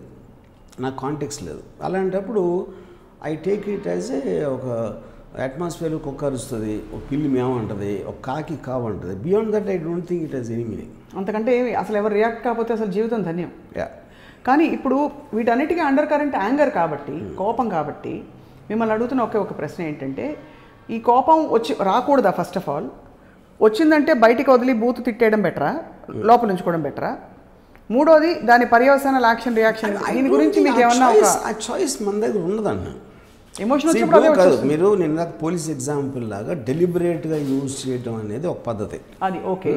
Speaker 2: నాకు కాంటెక్స్ట్ లేదు. అలాంటప్పుడు ఐ టేక్ ఇట్ యాజ్ ఒక అట్మాస్ఫియర్లో కుక్క అరుస్తుంది, ఒక పిల్లి మేమంటుంది, ఒక కాకి కావంటుంది. Beyond that I don't think it has any meaning.
Speaker 1: అంతకంటే ఏమి అసలు ఎవరు రియాక్ట్ కాకపోతే అసలు జీవితం ధన్యం. కానీ ఇప్పుడు వీటన్నిటికీ అండర్ కరెంట్ యాంగర్ కాబట్టి, కోపం కాబట్టి మిమ్మల్ని అడుగుతున్న ఒక ప్రశ్న ఏంటంటే, ఈ కోపం రాకూడదా? ఫస్ట్ ఆఫ్ ఆల్ వచ్చిందంటే బయటికి వదిలి బూతు తిట్టేయడం బెటరా, లోపల ఉంచుకోవడం బెటరా? మూడోది దాని పర్యవసానాల యాక్షన్ రియాక్షన్, దీని గురించి మీకు ఏమన్నా
Speaker 2: చాయిస్ మన దగ్గర ఉండదన్న.
Speaker 1: ఎమోషన్
Speaker 2: కాదు, మీరు నిన్న పోలీస్ ఎగ్జాంపుల్ లాగా డెలిబరేట్గా యూజ్ చేయడం అనేది ఒక పద్ధతి.
Speaker 1: అది ఓకే.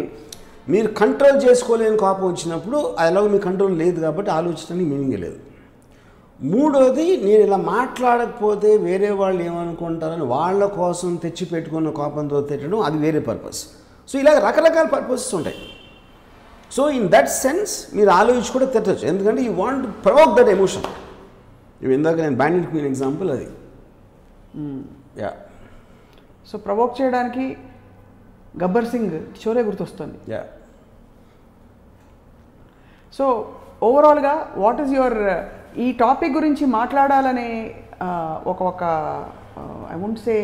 Speaker 2: మీరు కంట్రోల్ చేసుకోలేని కోపం వచ్చినప్పుడు అలాగే మీ కంట్రోల్ లేదు కాబట్టి ఆలోచించడానికి మీనింగ్ లేదు. మూడోది, నేను ఇలా మాట్లాడకపోతే వేరే వాళ్ళు ఏమనుకుంటారని వాళ్ళ కోసం తెచ్చి పెట్టుకున్న కోపంతో తిట్టడం, అది వేరే పర్పస్. సో ఇలాగ రకరకాల పర్పసెస్ ఉంటాయి. సో ఇన్ దట్ సెన్స్ మీరు ఆలోచించి కూడా తిట్టచ్చు, ఎందుకంటే you want to provoke that emotion. ఇందాక నేను బ్యాండిట్ క్వీన్ ఎగ్జాంపుల్ అది. యా.
Speaker 1: సో ప్రొవోక్ చేయడానికి గబ్బర్ సింగ్ చోరే గుర్తొస్తుంది.
Speaker 2: యా.
Speaker 1: సో ఓవరాల్గా వాట్ ఈస్ యువర్, ఈ టాపిక్ గురించి మాట్లాడాలనే ఒక ఐ వోంట్ సే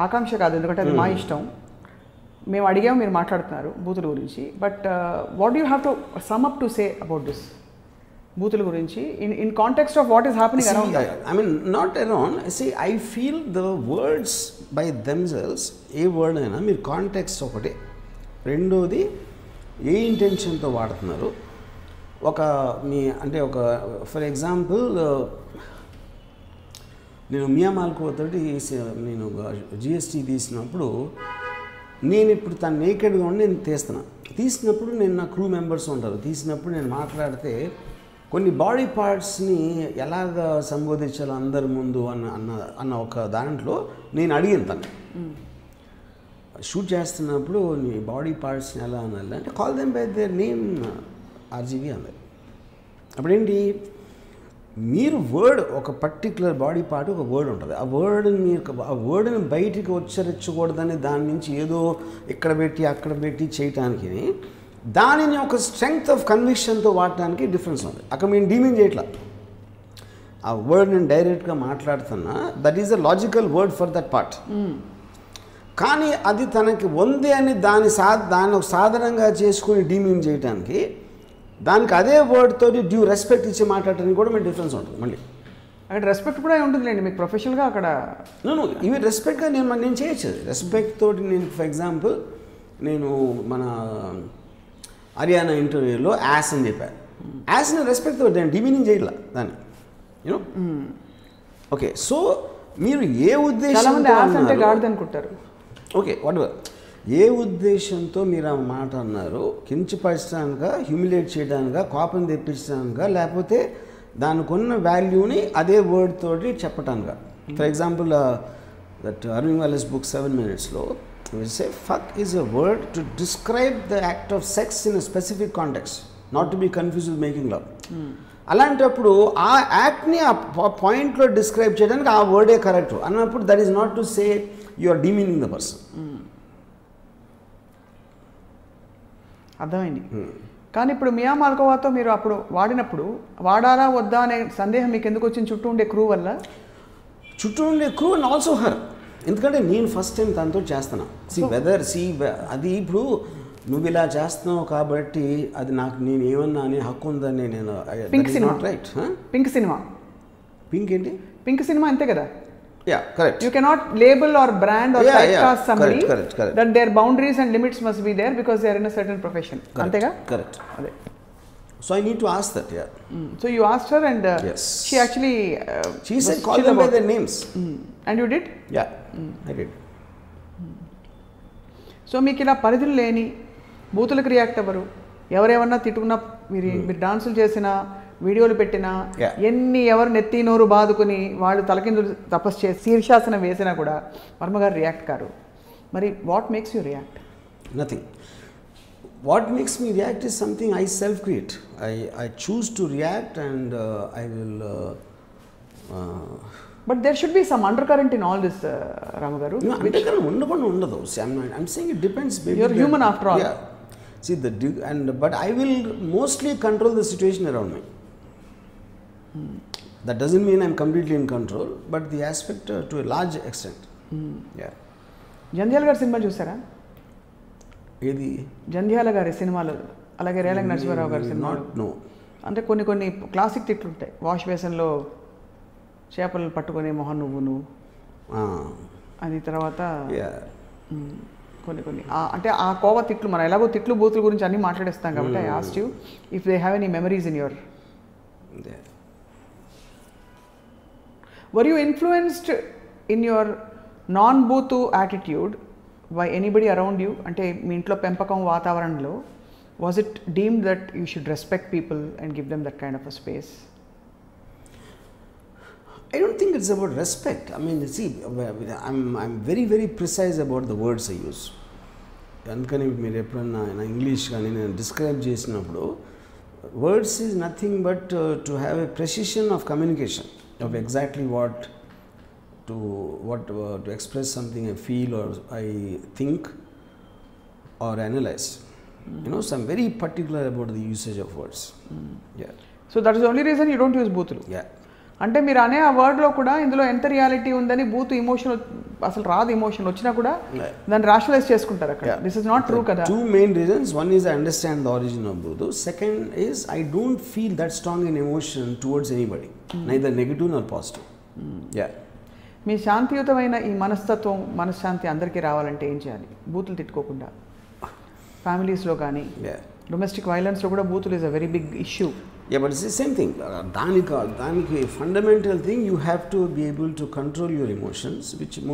Speaker 1: ఆకాంక్ష కాదు, ఎందుకంటే అది మా ఇష్టం, మేము అడిగాము, మీరు మాట్లాడుతున్నారు బూతుల గురించి. But what you have to sum up to say about this బూతుల గురించి in context of what is happening around?
Speaker 2: I mean not around. See I feel the words by themselves, ఏ వర్డ్ అయినా మీరు కాంటెక్స్ట్ ఒకటి, రెండోది ఏ ఇంటెన్షన్తో వాడుతున్నారు. ఒక for example నేను మియామాల్కోతోటి నేను జిఎస్టీ తీసినప్పుడు, నేను ఇప్పుడు తను నేకెడ్గా ఉండి నేను తీసినప్పుడు నేను నా క్రూ మెంబర్స్ ఉంటారు, తీసినప్పుడు నేను మాట్లాడితే కొన్ని బాడీ పార్ట్స్ని ఎలాగ సంబోధించాలి అందరి ముందు అన్న ఒక దాంట్లో నేను అడిగాను తను. షూట్ చేస్తున్నప్పుడు నీ బాడీ పార్ట్స్ని ఎలా అనాలి అంటే, call them by their name RGV అన్నారు. అప్పుడేంటి, మీరు వర్డ్ ఒక పర్టికులర్ బాడీ పార్ట్ ఒక వర్డ్ ఉంటుంది, ఆ వర్డ్ని బయటికి ఉచ్చరించకూడదని దాని నుంచి ఏదో ఇక్కడ పెట్టి అక్కడ పెట్టి చేయటానికి, దానిని ఒక స్ట్రెంగ్త్ ఆఫ్ కన్విక్షన్తో వాడటానికి డిఫరెన్స్ ఉంది. అక్కడ మేము డీమింగ్ చేయట్లా, ఆ వర్డ్ నేను డైరెక్ట్గా మాట్లాడుతున్నా, that is a logical word for that part. కానీ అది తనకి ఉంది అని దాన్ని ఒక సాధారణంగా చేసుకుని డీమింగ్ చేయడానికి, దానికి అదే వర్డ్ తోటి డ్యూ రెస్పెక్ట్ ఇచ్చి మాట్లాడటానికి కూడా మేము డిఫరెన్స్ ఉంటుంది. మళ్ళీ
Speaker 1: అక్కడ రెస్పెక్ట్ కూడా ఉంటుందిలేండి మీకు ప్రొఫెషనల్గా అక్కడ.
Speaker 2: ఇవి రెస్పెక్ట్గా నేను చేయొచ్చు. రెస్పెక్ట్ తోటి నేను ఫర్ ఎగ్జాంపుల్ నేను మన హర్యానా ఇంటర్వ్యూలో యాస్ అని చెప్పాను. యాస్ని రెస్పెక్ట్ తోటి నేను డిమీనింగ్ చేయట్లా దాన్ని, యూనో. ఓకే, సో మీరు ఏ ఉద్దేశంతో
Speaker 1: అనుకుంటారు,
Speaker 2: ఓకే వాట్ ఎవర్, ఏ ఉద్దేశంతో మీరు ఆ మాట అన్నారు, కించపరచడానిక, హ్యూమిలేట్ చేయడానిక, కోపం తెప్పించడానిక, లేకపోతే దానికి ఉన్న వాల్యూని అదే వర్డ్ తోటి చెప్పడానిక. For example that Irving Wallace book 7 Minutesలో say fuck is a word to describe the act of sex in a specific context, not to be confuse with making love. అలాంటప్పుడు ఆ యాక్ట్ని ఆ పాయింట్లో డిస్క్రైబ్ చేయడానికి ఆ వర్డే కరెక్ట్ అన్నప్పుడు that is not to say you are demeaning the person.
Speaker 1: అర్థమైంది. కానీ ఇప్పుడు మియా మాల్కోవాతో మీరు అప్పుడు వాడినప్పుడు వాడాలా వద్దా అనే సందేహం మీకు ఎందుకు వచ్చింది? చుట్టూ ఉండే క్రూ వల్ల?
Speaker 2: చుట్టూ ఉండే క్రూ అండ్ ఆల్సో హర్. ఎందుకంటే నేను ఫస్ట్ టైం తనతో చేస్తున్నా. అది ఇప్పుడు నువ్వు ఇలా చేస్తున్నావు కాబట్టి అది నాకు నేను ఏమన్నా అనే హక్కు ఉందని నేను.
Speaker 1: Pink cinema right, pink cinema,
Speaker 2: pink ఏంటి,
Speaker 1: పింక్ సినిమా అంతే కదా?
Speaker 2: Yeah, correct.
Speaker 1: You cannot label or brand or typecast somebody. Correct. That their boundaries and limits must be there because they are in a certain profession. Antega?
Speaker 2: Correct. So I need to ask that, yeah.
Speaker 1: So you asked her and
Speaker 2: yes.
Speaker 1: She actually
Speaker 2: she said call them by their names.
Speaker 1: And you did?
Speaker 2: Yeah, I did.
Speaker 1: So మీకు ఇలా పరిధులు లేని బూతులకు react అవ్వరు, ఎవరేమన్నా తిట్టుకున్నా, మీరు డాన్సులు చేసినా, వీడియోలు పెట్టినా, ఎన్ని ఎవరు నెత్తి నోరు బాదుకుని వాళ్ళు తలకిందులు తపస్సు చేసి శీర్షాసనం వేసినా కూడా వర్మగారు రియాక్ట్ కారు. మరి what makes you react?
Speaker 2: Nothing. What makes me react is something I self create. I choose to react and I will.
Speaker 1: But there should be some undercurrent in all this రామగారు.
Speaker 2: Undercurrent ఉండకుండా ఉండదు. I'm saying it depends.
Speaker 1: You're human after all.
Speaker 2: See but I will mostly control the situation around me. That doesn't mean I'm completely in control, but the aspect to a large extent. Yeah.
Speaker 1: Jandhyala గారి cinema చూసారా?
Speaker 2: ఏది?
Speaker 1: జంధ్యాల గారి సినిమాలు, అలాగే రేలంగి నరసింహారావు గారి సినిమాలు.
Speaker 2: No.
Speaker 1: అంటే కొన్ని క్లాసిక్ తిట్లు ఉంటాయి. వాష్ బేసన్లో చేపలు పట్టుకునే మొహన్ నువ్వును, అది తర్వాత కొన్ని అంటే ఆ కోవ తిట్లు. మనం ఎలాగో తిట్లు బూతుల గురించి అన్నీ మాట్లాడేస్తాం కాబట్టి I asked you if they have any memories in your. Were you influenced in your non booth attitude by anybody around you? అంటే మీ ఇంట్లో పెంపకం వాతావరణంలో was it deemed that you should respect people and give them that kind of a space?
Speaker 2: I don't think it's about respect. I mean, see, I'm very, very precise about the words I use. అందుకని మీరు ఎప్పుడన్నా నా English కానీ నేను describe చేసినప్పుడు words is nothing but to have a precision of communication of exactly to express something I feel or I think or analyse. So I'm very particular about the usage of words. Yeah.
Speaker 1: So that is the only reason you don't use బూతులు.
Speaker 2: Yeah.
Speaker 1: అంటే మీరు అనే ఆ వర్డ్లో కూడా ఇందులో ఎంత reality ఉందని booth emotion అసలు రాదు, ఇమోషన్ వచ్చినా కూడా దాన్ని రాషనలైజ్ చేసుకుంటారు అక్కడ. దిస్ ఇస్ నాట్ ట్రూ కదా.
Speaker 2: Two main reasons. One is I understand the origin of Buddha. Second is I don't feel that strong in emotion towards anybody, neither negative nor positive. Yeah.
Speaker 1: మీ శాంతియుతమైన ఈ మనస్తత్వం, మనశ్శాంతి అందరికీ రావాలంటే ఏం చేయాలి? బూతులు తిట్టుకోకుండా ఫ్యామిలీస్లో కానీ డొమెస్టిక్ వైలెన్స్లో కూడా బూతులు is a very big issue.
Speaker 2: Yeah, but it's the same thing. దానికి fundamental thing, you have to be able to control your emotions, which most